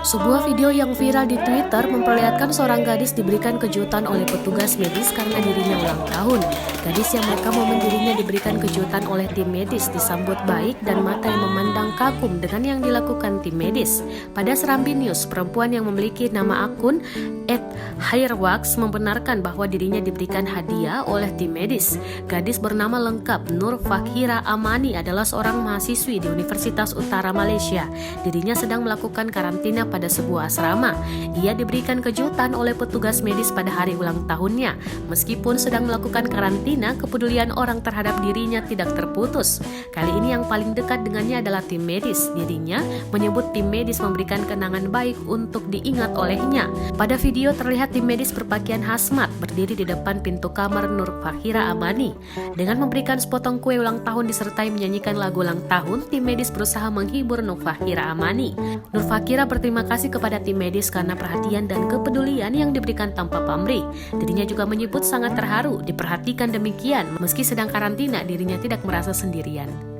Sebuah video yang viral di Twitter memperlihatkan seorang gadis diberikan kejutan oleh petugas medis karena dirinya ulang tahun. Gadis yang mereka momen dirinya diberikan kejutan oleh tim medis disambut baik dan mata yang memandang kagum dengan yang dilakukan tim medis. Pada Serambi News, perempuan yang memiliki nama akun @hairwax membenarkan bahwa dirinya diberikan hadiah oleh tim medis. Gadis bernama lengkap Nur Fakhira Amani adalah seorang mahasiswi di Universitas Utara Malaysia. Dirinya sedang melakukan karantina pada sebuah asrama. Ia diberikan kejutan oleh petugas medis pada hari ulang tahunnya. Meskipun sedang melakukan karantina, kepedulian orang terhadap dirinya tidak terputus. Kali ini yang paling dekat dengannya adalah tim medis. Dirinya menyebut tim medis memberikan kenangan baik untuk diingat olehnya. Pada video terlihat tim medis berpakaian hazmat berdiri di depan pintu kamar Nur Fakhira Amani. Dengan memberikan sepotong kue ulang tahun disertai menyanyikan lagu ulang tahun, tim medis berusaha menghibur Nur Fakhira Amani. Nur Fakhira berterima kasih kepada tim medis karena perhatian dan kepedulian yang diberikan tanpa pamrih. Dirinya juga menyebut sangat terharu diperhatikan demikian, meski sedang karantina dirinya tidak merasa sendirian.